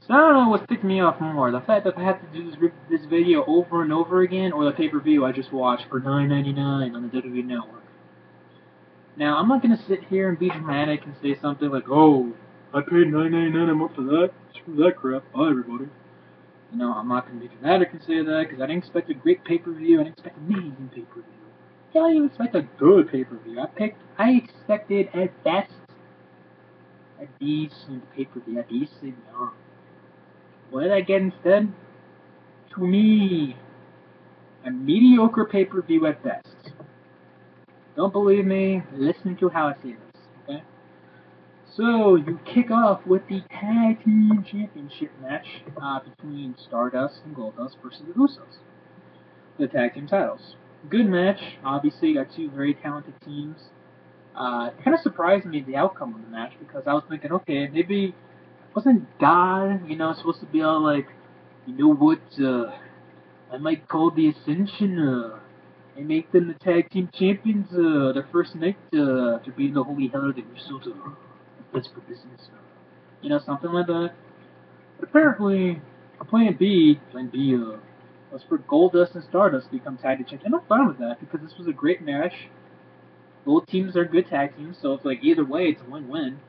So I don't know what's ticking me off more, the fact that I have to do this video over and over again, or the pay-per-view I just watched for $9.99 on the WWE Network. Now, I'm not going to sit here and be dramatic and say something like, oh, I paid $9.99 a month for that. Screw that crap. Bye, everybody. You know, I'm not going to be dramatic and say that, because I didn't expect a great pay-per-view. I didn't expect an amazing pay-per-view. Hell, I didn't expect a good pay-per-view. I expected, at best, a decent pay-per-view. A decent, what did I get instead? To me, a mediocre pay-per-view at best. Don't believe me? Listen to how I say this, okay? So, you kick off with the Tag Team Championship match between Stardust and Goldust versus the Usos. The Tag Team titles. Good match. Obviously, you got two very talented teams. Kind of surprised me the outcome of the match because I was thinking, okay, maybe wasn't God, supposed to be all like, you know what, I might call the Ascension, and make them the tag team champions, their first night, to be in the holy hell of the Usos, that's for business, something like that. But apparently, plan B, was for Goldust and Stardust to become tag team champions. And I'm fine with that, because this was a great match. Both teams are good tag teams, so it's like either way, it's a win-win.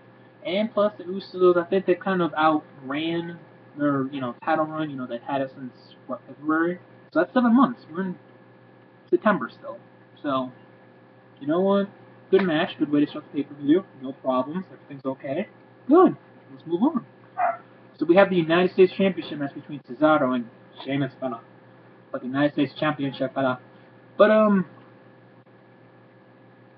And plus, the Usos, I think they kind of outran their, title run, they've had it since, February? So that's 7 months. We're in September still. So, you know what? Good match, good way to start the pay-per-view. No problems, everything's okay. Good. Let's move on. So we have the United States Championship match between Cesaro and Sheamus, fella. But the United States Championship, fella. But,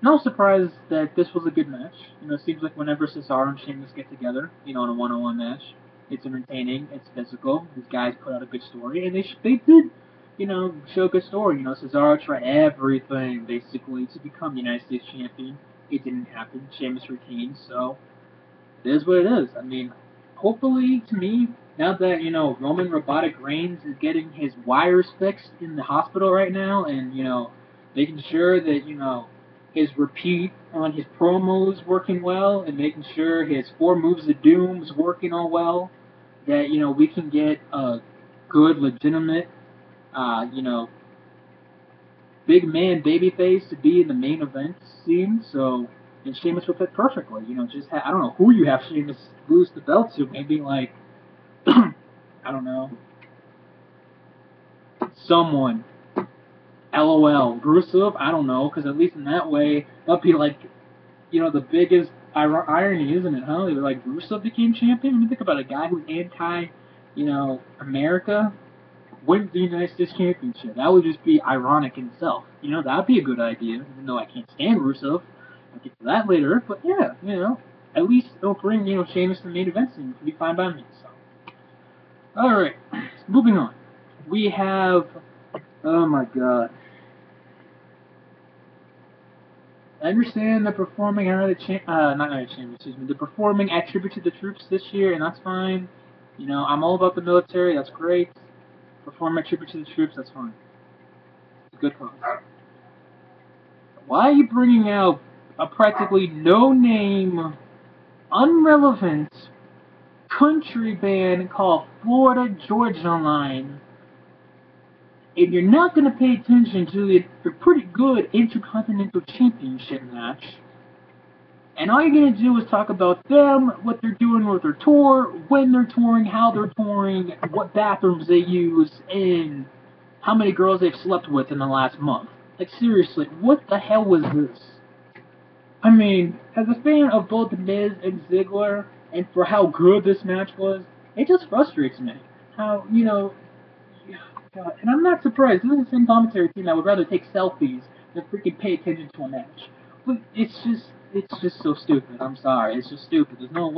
no surprise that this was a good match. It seems like whenever Cesaro and Sheamus get together, in a one-on-one match, it's entertaining, it's physical. These guys put out a good story, and they did, show a good story. Cesaro tried everything basically to become United States champion. It didn't happen. Sheamus retained, so it is what it is. I mean, hopefully, to me, now that Roman Robotic Reigns is getting his wires fixed in the hospital right now, and making sure that his repeat on his promos working well, and making sure his 4 moves of doom is working all well, that we can get a good, legitimate, big man babyface to be in the main event scene. So, and Sheamus will fit perfectly. I don't know who you have Sheamus lose the belt to. Maybe like I don't know, someone. LOL, Rusev, I don't know, because at least in that way, that'll be like, the biggest irony, isn't it, huh? Like, Rusev became champion? I mean, think about a guy who's America wins the United States Championship. That would just be ironic in itself. That'd be a good idea, even though I can't stand Rusev. I'll get to that later, but yeah, at least it'll bring, Sheamus to the main event scene. It'll be fine by me, so. Alright, moving on. We have, oh my god. I understand the performing the performing at Tribute to the Troops this year, and that's fine. I'm all about the military, that's great. Perform at Tribute to the Troops, that's fine. It's a good cause. Why are you bringing out a practically no-name, unrelevant country band called Florida Georgia Line? If you're not going to pay attention to the pretty good Intercontinental Championship match, and all you're going to do is talk about them, what they're doing with their tour, when they're touring, how they're touring, what bathrooms they use, and how many girls they've slept with in the last month. Like, seriously, what the hell was this? I mean, as a fan of both The Miz and Ziggler, and for how good this match was, it just frustrates me. How, God, and I'm not surprised. This is the same commentary team that would rather take selfies than freaking pay attention to a match. But it's just so stupid. I'm sorry, it's just stupid. There's no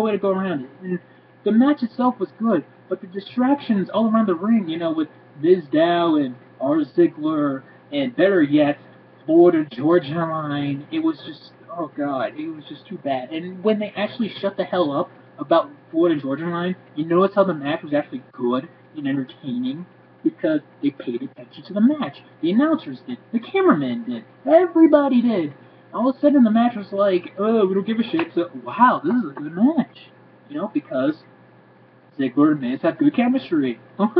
way to go around it. And the match itself was good, but the distractions all around the ring, with Miz Dow and R. Ziggler, and better yet, Florida Georgia Line, it was just, oh god, it was just too bad. And when they actually shut the hell up about Florida Georgia Line, you notice how the match was actually good and entertaining? Because they paid attention to the match. The announcers did. The cameraman did. Everybody did. All of a sudden the match was like, oh, we don't give a shit. So, wow, this is a good match. Because Ziggler and Miz have good chemistry. But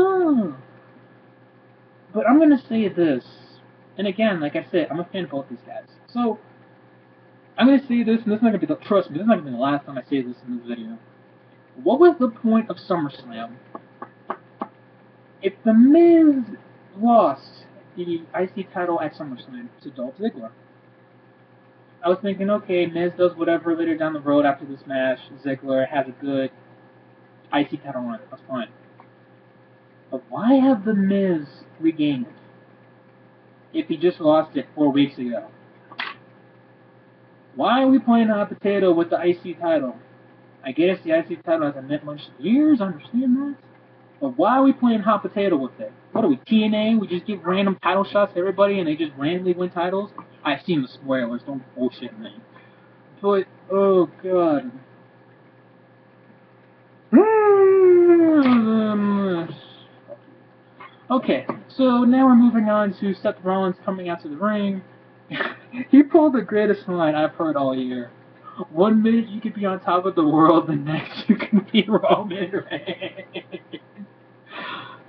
I'm gonna say this, and again, like I said, I'm a fan of both these guys. So I'm gonna say this, and this is not gonna be trust me, this is not gonna be the last time I say this in this video. What was the point of SummerSlam if The Miz lost the IC title at SummerSlam to Dolph Ziggler? I was thinking, okay, Miz does whatever later down the road after this match. Ziggler has a good IC title run. That's fine. But why have The Miz regained it if he just lost it 4 weeks ago? Why are we playing hot potato with the IC title? I guess the IC title hasn't meant much years, I understand that. But why are we playing hot potato with it? What are we, TNA? We just give random title shots to everybody and they just randomly win titles? I've seen the spoilers, don't bullshit me. But, oh god. Okay, so now we're moving on to Seth Rollins coming out to the ring. He pulled the greatest line I've heard all year. 1 minute you could be on top of the world, the next you can be Roman Reigns.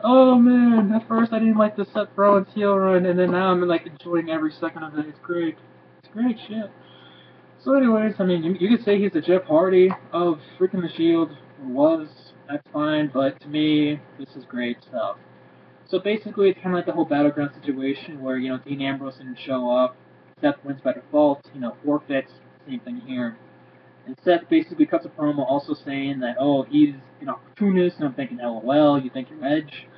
Oh man, at first I didn't like the Seth Rollins heel run, and then now I'm like enjoying every second of it. It's great. It's great shit. So anyways, I mean, you could say he's the Jeff Hardy of freaking the Shield, or was, that's fine, but to me, this is great stuff. So basically, it's kind of like the whole Battleground situation where, you know, Dean Ambrose didn't show up, Seth wins by default, you know, forfeits, same thing here. And Seth basically cuts a promo also saying that, oh, he's an opportunist, and I'm thinking, LOL, you think you're Edge?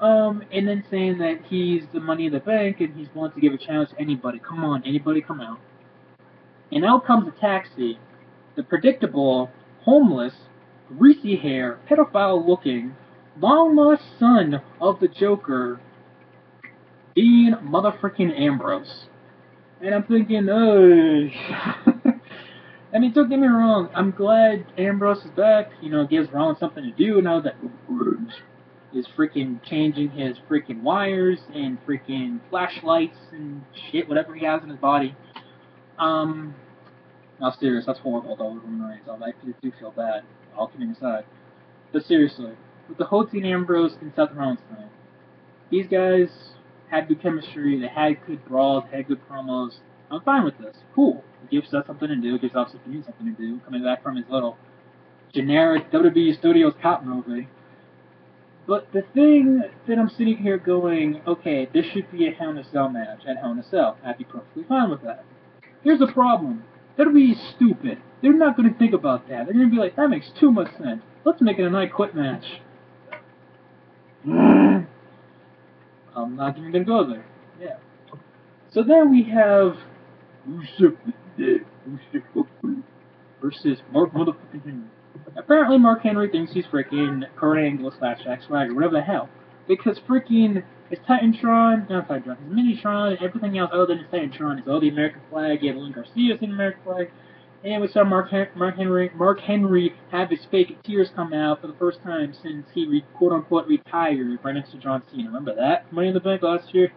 And then saying that he's the Money in the Bank, and he's willing to give a challenge to anybody. Come on, anybody come out. And out comes a taxi, the predictable, homeless, greasy hair, pedophile-looking, long-lost son of the Joker, Dean motherfucking Ambrose. And I'm thinking, oh... I mean, don't get me wrong, I'm glad Ambrose is back, you know, gives Rollins something to do now that is freaking changing his freaking wires and freaking flashlights and shit, whatever he has in his body. Now serious, that's horrible though, Roman Reigns. I do feel bad, all kidding aside. But seriously, with the whole Dean Ambrose and Seth Rollins thing, these guys had good chemistry, they had good brawls, they had good promos. I'm fine with this. Cool. It gives Seth something to do, it gives Austin Theory something to do, coming back from his little generic WWE Studios cop movie. But the thing that I'm sitting here going, okay, this should be a Hell in a Cell match at Hell in a Cell. I'd be perfectly fine with that. Here's the problem. WWE is stupid. They're not going to think about that. They're going to be like, that makes too much sense. Let's make it a I Quit match. I'm not even going to go there. Yeah. So then we have versus Mark motherfucking Henry. Apparently Mark Henry thinks he's freaking Kurt Angle / Jack Swagger, whatever the hell. Because freaking his Titantron, not Titantron, his Minitron, and everything else other than his Titantron is all the American flag. You have Lynn Garcia's in the American flag. And we saw Mark Henry have his fake tears come out for the first time since he quote unquote retired right next to John Cena. Remember that? Money in the Bank last year.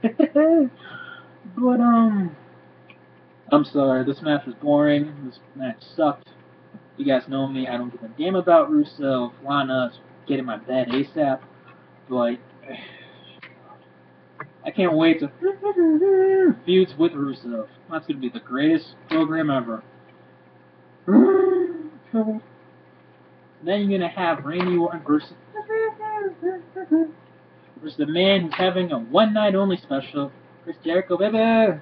But I'm sorry, this match was boring. This match sucked. You guys know me, I don't give a damn about Rusev. Lana, get in my bed ASAP. But I can't wait to feuds with Rusev. That's gonna be the greatest program ever. Then you're gonna have Randy Orton versus the man who's having a one night only special, Chris Jericho, baby.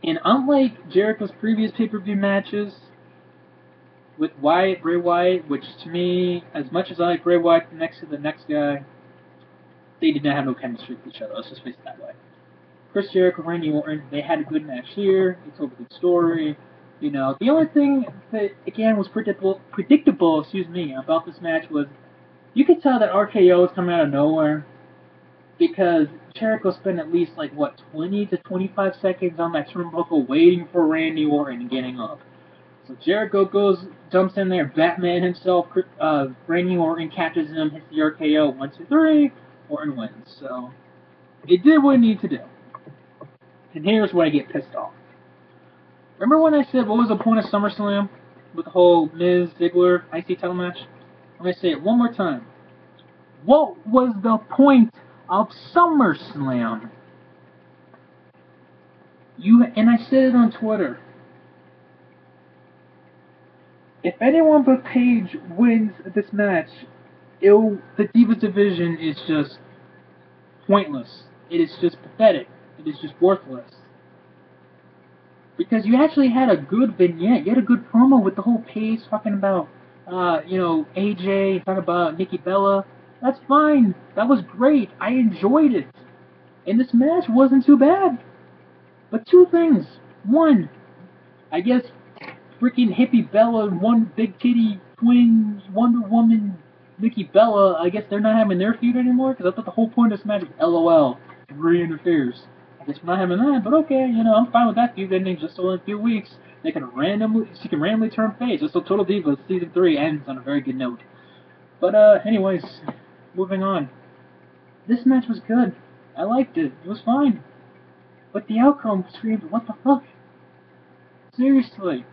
And unlike Jericho's previous pay-per-view matches with Bray Wyatt, which to me, as much as I like Bray Wyatt next to the next guy, they did not have no chemistry with each other. Let's just face it that way. Chris Jericho, Randy Orton, they had a good match here. They told a good story. You know, the only thing that again was predictable, about this match was you could tell that RKO was coming out of nowhere because Jericho spent at least 20 to 25 seconds on that turnbuckle waiting for Randy Orton and getting up. So Jericho jumps in there, Batman himself, Randy Orton catches him, hits the RKO, 1, 2, 3, Orton wins. So it did what it needed to do. And here's where I get pissed off. Remember when I said what was the point of SummerSlam with the whole Miz Ziggler IC title match? I'm gonna say it one more time. What was the point of SummerSlam? And I said it on Twitter. If anyone but Paige wins this match, the Divas division is just pointless. It is just pathetic. It is just worthless. Because you actually had a good vignette. You had a good promo with the whole Paige talking about, AJ, talking about Nikki Bella. That's fine. That was great. I enjoyed it. And this match wasn't too bad. But two things. One, I guess freaking hippie Bella, one big titty twin Wonder Woman, Nikki Bella, I guess they're not having their feud anymore, because I thought the whole point of this match was LOL, Rhea interferes. I guess we're not having that, but okay, I'm fine with that feud ending just so in a few weeks. She can randomly turn face, just so Total Divas Season 3 ends on a very good note. But, anyways, moving on. This match was good. I liked it. It was fine. But the outcome screamed, what the fuck? Seriously.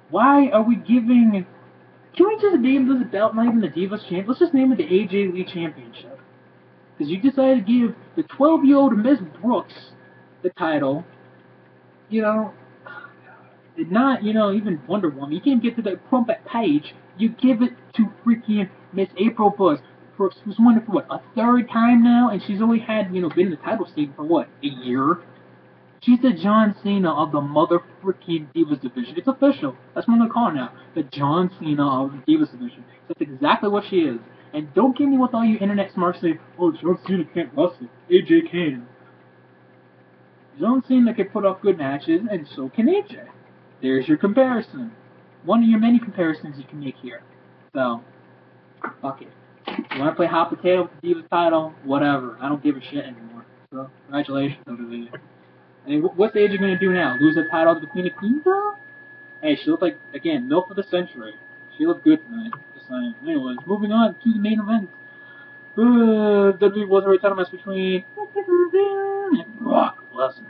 Why are we giving... Can we just name this belt not even the Divas Champ? Let's just name it the AJ Lee Championship. Because you decided to give the 12-year-old Miss Brooks the title. Not, even Wonder Woman. You can't get to the Crumpet Page. You give it to freaking Miss April Brooks, who's won it for, what, a third time now? And she's only had, been in the title scene for, what, a year? She's the John Cena of the mother freaking Divas division. It's official. That's what I'm gonna call her now. The John Cena of the Divas division. That's exactly what she is. And don't give me with all you internet smarts saying, oh, John Cena can't wrestle. AJ can. John Cena can put up good matches, and so can AJ. There's your comparison. One of your many comparisons you can make here. So, fuck it. You wanna play hot potato with the Divas title? Whatever. I don't give a shit anymore. So, congratulations, WWE. And what's AJ going to do now? Lose the title to the Queen of Queens, though? Hey, she looked like, again, milk of the century. She looked good tonight. Just saying. Anyways, moving on to the main event. WWE Welterweight title match between and Brock Lesnar.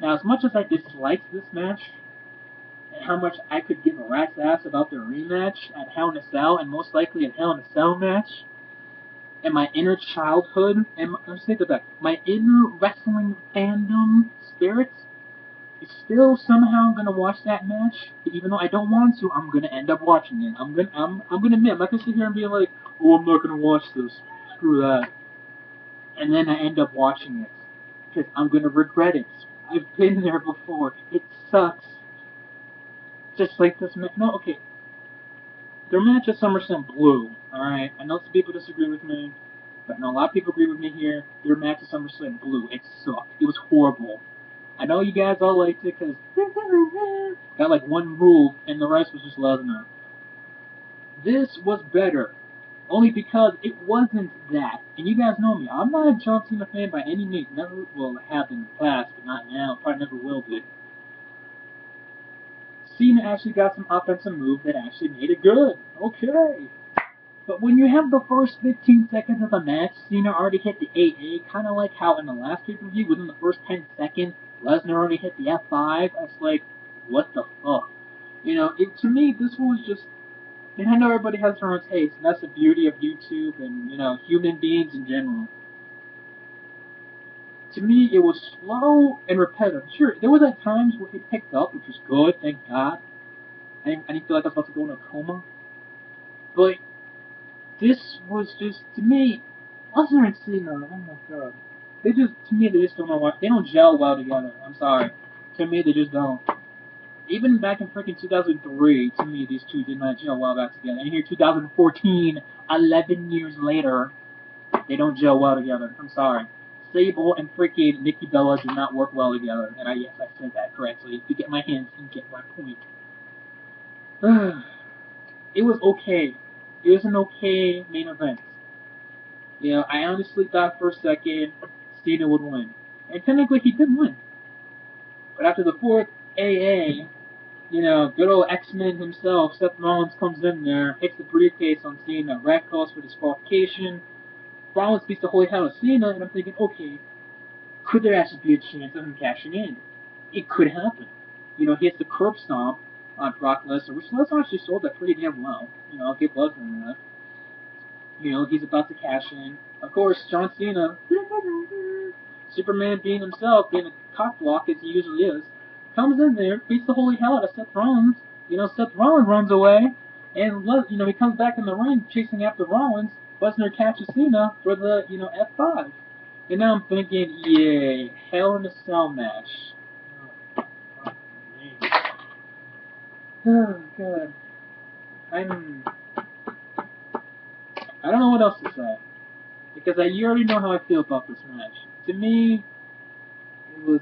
Now, as much as I disliked this match, and how much I could give a rat's ass about their rematch at Hell in a Cell, and most likely a Hell in a Cell match, and my inner childhood, and my inner wrestling fandom spirit is still somehow gonna watch that match. Even though I don't want to, I'm gonna end up watching it. I'm gonna admit, I'm not gonna sit here and be like, oh, I'm not gonna watch this. Screw that. And then I end up watching it because I'm gonna regret it. I've been there before. It sucks. Just like this match. No, okay. Their match at SummerSlam blew, alright? I know some people disagree with me, but I know a lot of people agree with me here. Their match at SummerSlam blew. It sucked. It was horrible. I know you guys all liked it because got like one move and the rest was just Lesnar. This was better. Only because it wasn't that. And you guys know me. I'm not a John Cena fan by any means. Never will have in the past, but not now. Probably never will be. Cena actually got some offensive move that actually made it good. Okay. But when you have the first 15 seconds of the match, Cena already hit the AA, kind of like how in the last pay-per-view, within the first 10 seconds, Lesnar already hit the F5. It's like, what the fuck? To me, this was just... And I know everybody has their own taste, and that's the beauty of YouTube and, human beings in general. To me, it was slow and repetitive. Sure, there was at times where it picked up, which was good, thank God. I didn't feel like I was about to go in a coma. But this was just, to me, Lesnar and Cena, oh my god. They just don't know why. They don't gel well together. I'm sorry. To me, they just don't. Even back in freaking 2003, to me, these two did not gel well back together. And here, 2014, 11 years later, they don't gel well together. I'm sorry. Sable and freaking Nikki Bella do not work well together. And yes, I said that correctly. If you get my hands, you get my point. It was okay. It was an okay main event. I honestly thought for a second Cena would win. And technically he did win. But after the fourth AA, good old X-Men himself, Seth Rollins comes in there, hits the briefcase on Cena, ref calls for disqualification. Rollins beats the holy hell of Cena, and I'm thinking, okay, could there actually be a chance of him cashing in? It could happen. He hits the curb stomp, on Brock Lesnar, which Lesnar actually sold that pretty damn well. You know, I'll give Lesnar that. You know, he's about to cash in. Of course, John Cena, Superman being himself, being a cockblock as he usually is, comes in there, beats the holy hell out of Seth Rollins. You know, Seth Rollins runs away, and he comes back in the ring chasing after Rollins. Lesnar catches Cena for the F5. And now I'm thinking, yay, Hell in a Cell match. Oh god, I don't know what else to say because you already know how I feel about this match. To me, it was,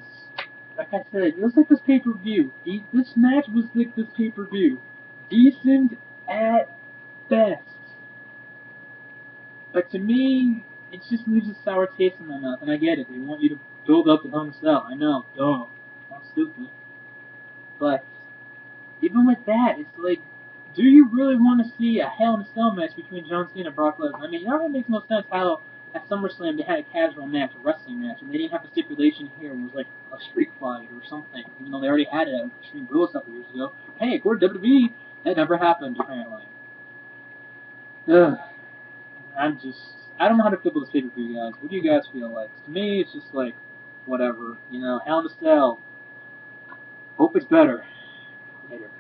like I said, it was like this pay-per-view. This match was like this pay-per-view. Decent at best. But to me, it just leaves a sour taste in my mouth, and I get it. They want you to build up the Hell in a Cell. I know, duh. I'm stupid. But even with that, it's like, do you really want to see a Hell in a Cell match between John Cena and Brock Lesnar? I mean, it makes no sense how at SummerSlam they had a casual match, a wrestling match, and they didn't have a stipulation here where it was like a street fight or something, even though they already had it at Extreme Rules a couple years ago. Hey, according to WWE, that never happened, apparently. Ugh. I don't know how to feel about this pay-per-view, guys. What do you guys feel like? To me, it's just like, whatever. You know, Hell in a Cell. Hope it's better. Later.